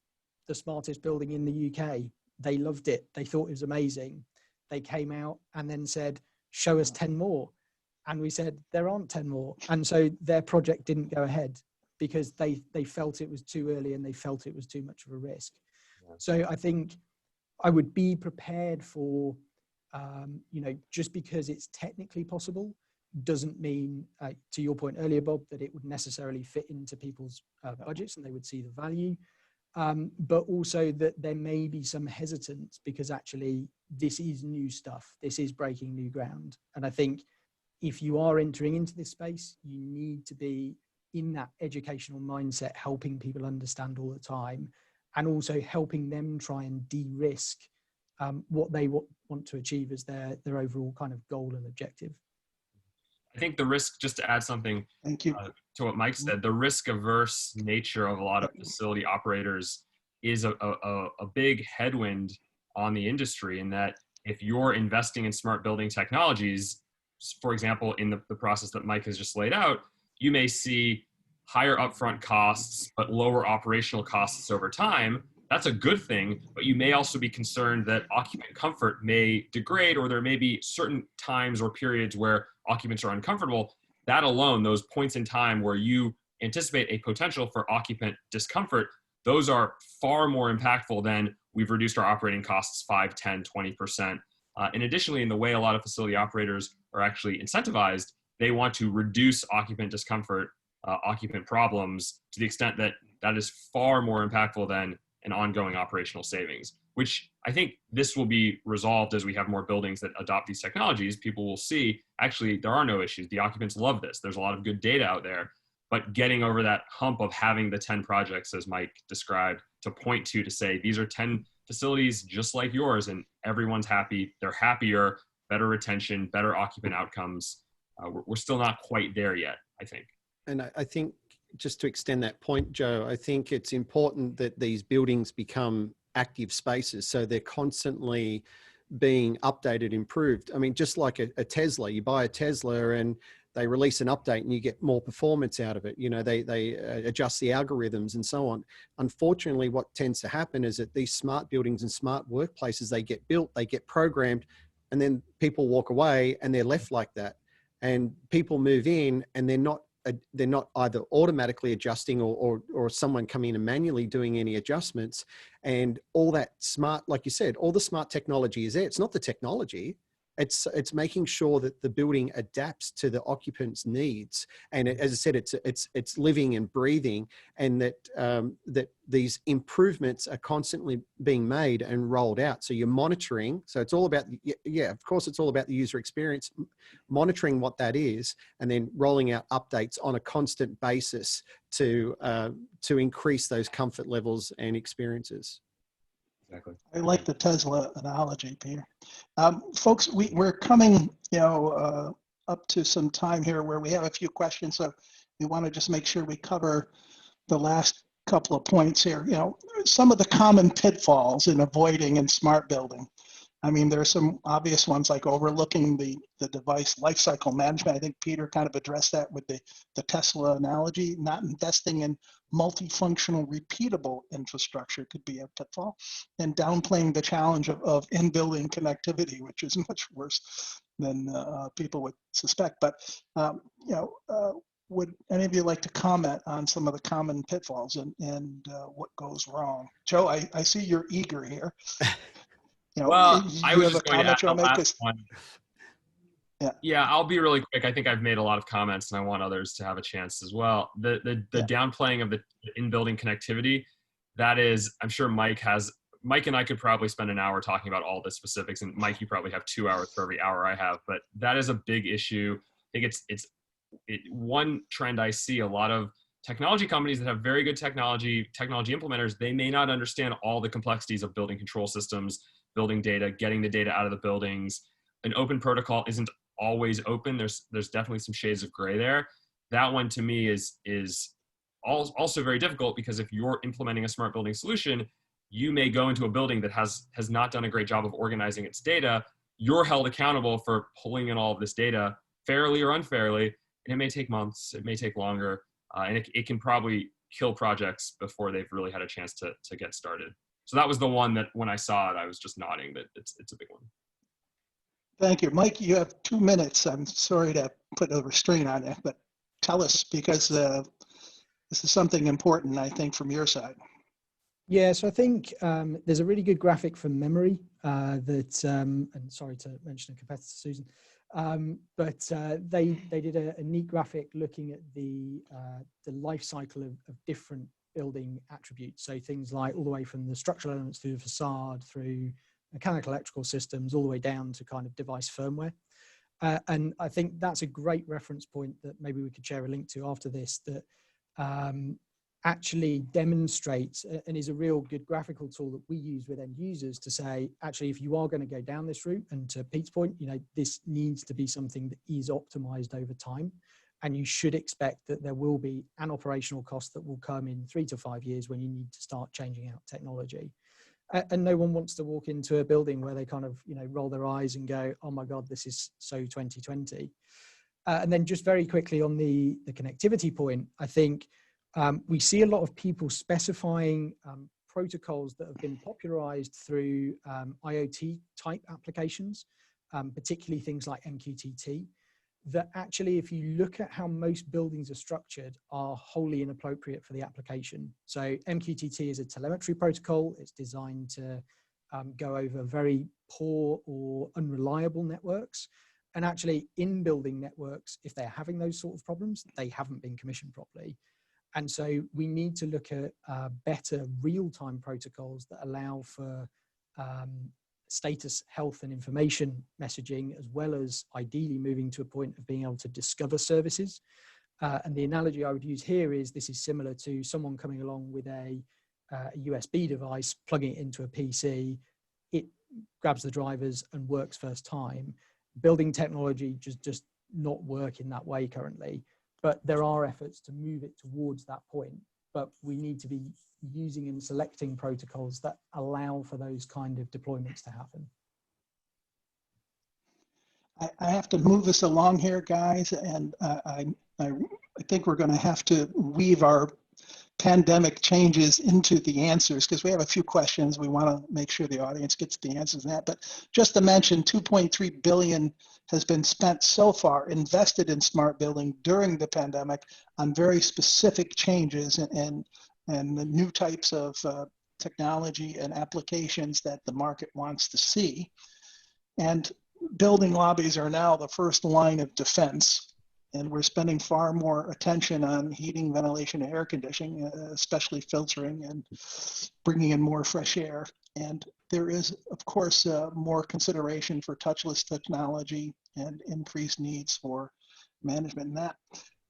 the smartest building in the UK. They loved it. They thought it was amazing. They came out and then said, show us 10 more. And we said, there aren't 10 more. And so their project didn't go ahead because they felt it was too early and they felt it was too much of a risk. Yeah. So I think I would be prepared for, just because it's technically possible doesn't mean, to your point earlier, Bob, that it would necessarily fit into people's budgets and they would see the value. But also that there may be some hesitance because actually this is new stuff. This is breaking new ground. And I think if you are entering into this space, you need to be in that educational mindset, helping people understand all the time, and also helping them try and de-risk what they want to achieve as their overall kind of goal and objective. I think the risk, just to add something to what Mike said, the risk averse nature of a lot of facility operators is a big headwind on the industry, in that if you're investing in smart building technologies, for example, in the process that Mike has just laid out, you may see higher upfront costs, but lower operational costs over time. That's a good thing, but you may also be concerned that occupant comfort may degrade, or there may be certain times or periods where occupants are uncomfortable. That alone, those points in time where you anticipate a potential for occupant discomfort, those are far more impactful than we've reduced our operating costs 5, 10, 20%. And additionally, in the way a lot of facility operators are actually incentivized, they want to reduce occupant discomfort, occupant problems, to the extent that that is far more impactful than an ongoing operational savings, which I think this will be resolved as we have more buildings that adopt these technologies. People will see, actually, there are no issues. The occupants love this. There's a lot of good data out there, but getting over that hump of having the 10 projects, as Mike described, to point to say, these are 10 facilities just like yours, and everyone's happy, they're happier, better retention, better occupant outcomes. We're still not quite there yet, I think. And I think, just to extend that point, Joe, I think it's important that these buildings become active spaces, so they're constantly being updated, improved. I mean, just like a Tesla, you buy a Tesla and they release an update and you get more performance out of it. They adjust the algorithms and so on. Unfortunately, what tends to happen is that these smart buildings and smart workplaces, they get built, they get programmed, and then people walk away and they're left like that. And people move in and they're not either automatically adjusting or someone coming in and manually doing any adjustments. And all that smart, like you said, all the smart technology is there. It's not the technology. It's making sure that the building adapts to the occupant's needs. And as I said, it's living and breathing, and that these improvements are constantly being made and rolled out. So you're monitoring. So it's all about, of course, it's all about the user experience, monitoring what that is, and then rolling out updates on a constant basis to increase those comfort levels and experiences. Exactly. I like the Tesla analogy, Peter. Folks, we're coming, up to some time here where we have a few questions, so we want to just make sure we cover the last couple of points here. Some of the common pitfalls in avoiding in smart building. I mean, there are some obvious ones like overlooking the device lifecycle management. I think Peter kind of addressed that with the Tesla analogy. Not investing in multifunctional, repeatable infrastructure could be a pitfall, and downplaying the challenge of in-building connectivity, which is much worse than people would suspect. But would any of you like to comment on some of the common pitfalls and what goes wrong? Joe, I see you're eager here. Well, I was just going to add the make? last one. Yeah, I'll be really quick. I think I've made a lot of comments, and I want others to have a chance as well. The downplaying of the in-building connectivity, that is, I'm sure Mike and I could probably spend an hour talking about all the specifics, and Mike, you probably have 2 hours for every hour I have, but that is a big issue. I think it's one trend I see. A lot of technology companies that have very good technology implementers, they may not understand all the complexities of building control systems, building data, getting the data out of the buildings. An open protocol isn't always open. There's definitely some shades of gray there. That one to me is also very difficult, because if you're implementing a smart building solution, you may go into a building that has not done a great job of organizing its data. You're held accountable for pulling in all of this data fairly or unfairly, and it may take months, it may take longer, and it can probably kill projects before they've really had a chance to get started. So that was the one that when I saw it, I was just nodding that it's a big one. Thank you. Mike, you have 2 minutes. I'm sorry to put a restraint on you, but tell us, because this is something important, I think, from your side. Yeah, so I think there's a really good graphic from memory that, and sorry to mention a competitor, Susan, but they did a neat graphic looking at the life cycle of different building attributes. So things like all the way from the structural elements through the facade, through mechanical electrical systems, all the way down to kind of device firmware. And I think that's a great reference point that maybe we could share a link to after this, that actually demonstrates and is a real good graphical tool that we use with end users to say, actually, if you are going to go down this route, and to Pete's point, this needs to be something that is optimized over time. And you should expect that there will be an operational cost that will come in 3 to 5 years when you need to start changing out technology. And no one wants to walk into a building where they kind of, roll their eyes and go, oh my God, this is so 2020. And then just very quickly on the connectivity point, I think we see a lot of people specifying protocols that have been popularized through IoT type applications, particularly things like MQTT, that actually, if you look at how most buildings are structured, are wholly inappropriate for the application. So MQTT is a telemetry protocol. It's designed to go over very poor or unreliable networks. And actually, in building networks, if they're having those sort of problems, they haven't been commissioned properly. And so we need to look at better real-time protocols that allow for status, health, and information messaging, as well as ideally moving to a point of being able to discover services. And the analogy I would use here is this is similar to someone coming along with a USB device, plugging it into a PC. It grabs the drivers and works first time. Building technology just not work in that way currently. But there are efforts to move it towards that point. But we need to be using and selecting protocols that allow for those kind of deployments to happen. I have to move us along here, guys, and I think we're going to have to weave our pandemic changes into the answers, because we have a few questions. We want to make sure the audience gets the answers to that. But just to mention, 2.3 billion has been spent so far, invested in smart building during the pandemic on very specific changes and the new types of technology and applications that the market wants to see. And building lobbies are now the first line of defense. And we're spending far more attention on heating, ventilation, and air conditioning, especially filtering and bringing in more fresh air. And there is, of course, more consideration for touchless technology and increased needs for management in that.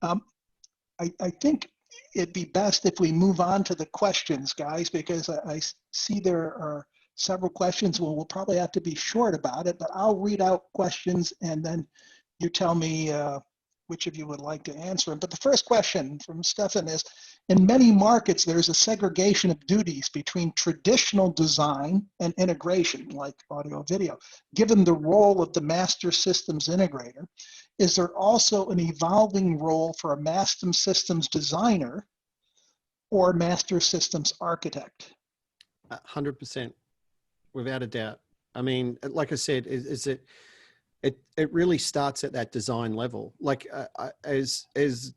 I think it'd be best if we move on to the questions, guys, because I see there are several questions. Well, we'll probably have to be short about it, but I'll read out questions and then you tell me which of you would like to answer them. But the first question from Stefan is, In many markets, there's a segregation of duties between traditional design and integration, like audio video. Given the role of the master systems integrator, is there also an evolving role for a master systems designer or master systems architect? 100%, without a doubt. I mean, like I said, it really starts at that design level. Like as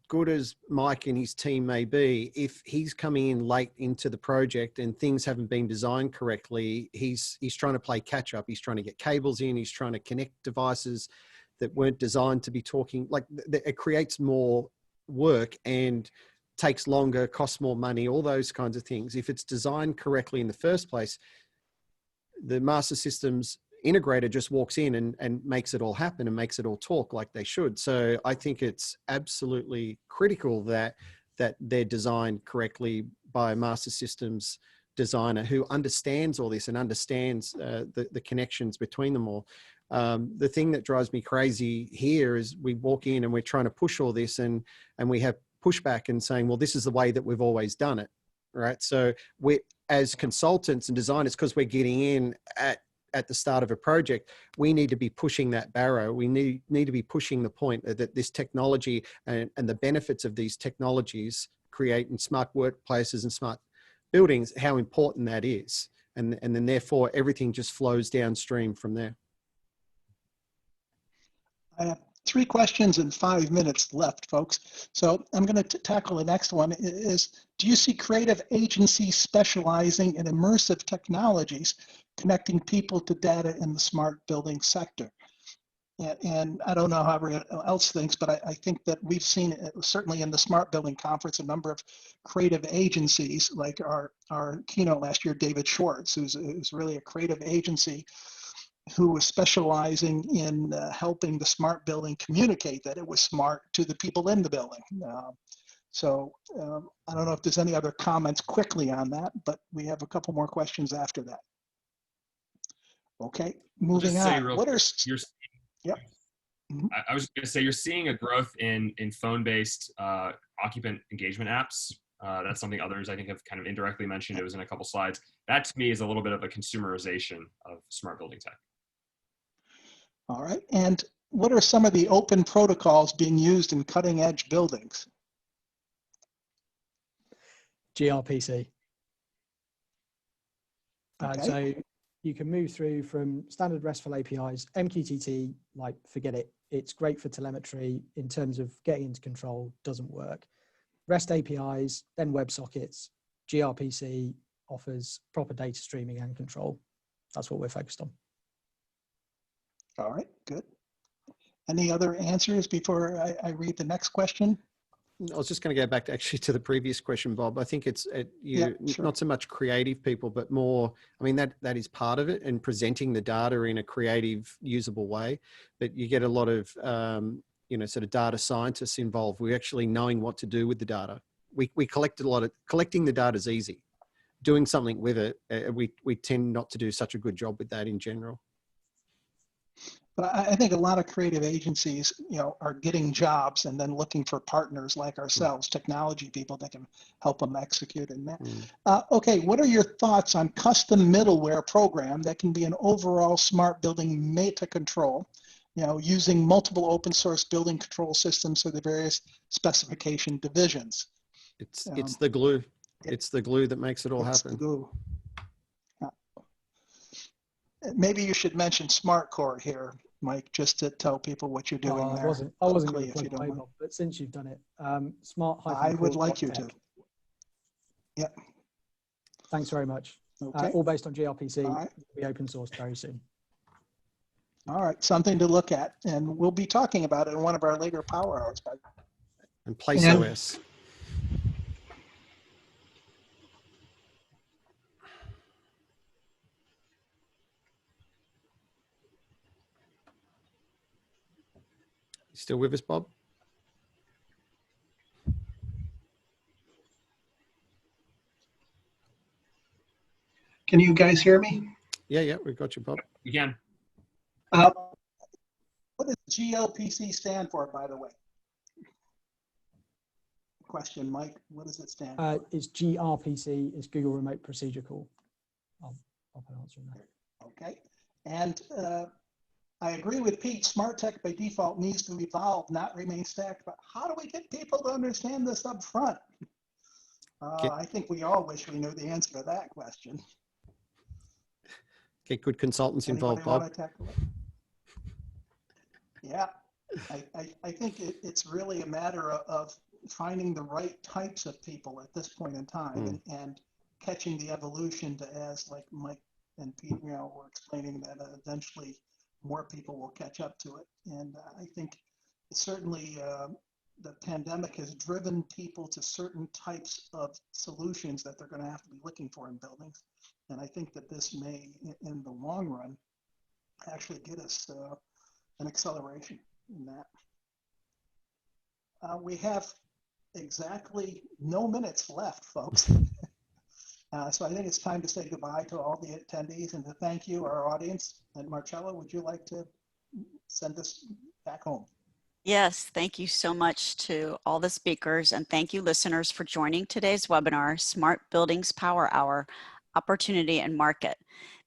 good as Mike and his team may be, if he's coming in late into the project and things haven't been designed correctly, he's trying to play catch up. He's trying to get cables in. He's trying to connect devices that weren't designed to be talking. Like it creates more work and takes longer, costs more money, all those kinds of things. If it's designed correctly in the first place, the master systems integrator just walks in and makes it all happen and makes it all talk like they should. So I think it's absolutely critical that they're designed correctly by a master systems designer who understands all this and understands the connections between them all. The thing that drives me crazy here is we walk in and we're trying to push all this and we have pushback and saying, well, this is the way that we've always done it, right? So we, as consultants and designers, because we're getting in at the start of a project, we need to be pushing that barrow. We need to be pushing the point that this technology and the benefits of these technologies creating smart workplaces and smart buildings, how important that is. And then therefore everything just flows downstream from there. I have 3 questions and 5 minutes left, folks. So I'm going to tackle the next one is, do you see creative agencies specializing in immersive technologies connecting people to data in the smart building sector? And I don't know how everyone else thinks, but I think that we've seen, certainly in the Smart Building Conference, a number of creative agencies, like our keynote last year, David Schwartz, who's really a creative agency who was specializing in helping the smart building communicate that it was smart to the people in the building. I don't know if there's any other comments quickly on that, but we have a couple more questions after that. Okay, moving on. What are yep. Mm-hmm. I was going to say, you're seeing a growth in phone-based occupant engagement apps. That's something others, I think, have kind of indirectly mentioned. It was in a couple slides. That, to me, is a little bit of a consumerization of smart building tech. All right. And what are some of the open protocols being used in cutting-edge buildings? gRPC. Okay. So you can move through from standard RESTful APIs, MQTT, like forget it. It's great for telemetry in terms of getting into control, doesn't work. REST APIs, then WebSockets, gRPC offers proper data streaming and control. That's what we're focused on. All right, good. Any other answers before I read the next question? I was just going to go back to the previous question, Bob. I think it's Sure. Not so much creative people, but more, I mean, that is part of it, and presenting the data in a creative, usable way. But you get a lot of, sort of data scientists involved. We're actually knowing what to do with the data. We collect a lot of, collecting the data is easy. Doing something with it, we tend not to do such a good job with that in general. But I think a lot of creative agencies, are getting jobs and then looking for partners like ourselves, technology people that can help them execute in that. Okay, what are your thoughts on custom middleware program that can be an overall smart building meta control, using multiple open source building control systems for the various specification divisions? It's the glue. It's the glue that makes it all happen. The glue. Maybe you should mention SmartCore here, Mike, just to tell people what you're doing there. I wasn't going to plug mobile, but since you've done it, smart. I would like you to. Yep. Thanks very much. Okay. All based on gRPC. All right. Will be open sourced very soon. All right, something to look at, and we'll be talking about it in one of our later power hours. And PlaceOS. Still with us, Bob? Can you guys hear me? Yeah, we've got you, Bob. You can. What does GLPC stand for, by the way? question, Mike. What does it stand for? It's gRPC, it's Google Remote Procedure Call. I'll put an answer in there. Okay. And I agree with Pete, smart tech by default needs to evolve, not remain static, but how do we get people to understand this up front? I think we all wish we knew the answer to that question. Get good consultants involved, Anybody Bob. want to tackle it? Yeah, I think it's really a matter of finding the right types of people at this point in time and catching the evolution to, as like Mike and Pete, were explaining, that eventually more people will catch up to it. And I think certainly the pandemic has driven people to certain types of solutions that they're going to have to be looking for in buildings. And I think that this may, in the long run, actually get us an acceleration in that. We have exactly no minutes left, folks. So I think it's time to say goodbye to all the attendees and to thank you, our audience. And Marcella, would you like to send us back home? Yes, thank you so much to all the speakers, and thank you listeners for joining today's webinar, Smart Buildings Power Hour, Opportunity and Market.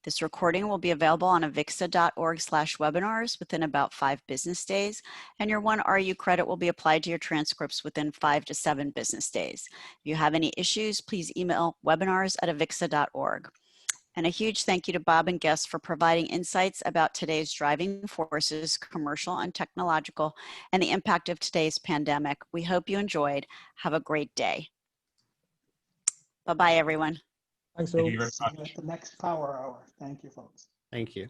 This recording will be available on avixa.org/webinars within about 5 business days, and your 1 RU credit will be applied to your transcripts within 5 to 7 business days. If you have any issues, please email webinars@avixa.org. And a huge thank you to Bob and guests for providing insights about today's driving forces, commercial and technological, and the impact of today's pandemic. We hope you enjoyed. Have a great day. Bye-bye, everyone. Thanks Thank all. you very See much. you at the next Power Hour. Thank you, folks. Thank you.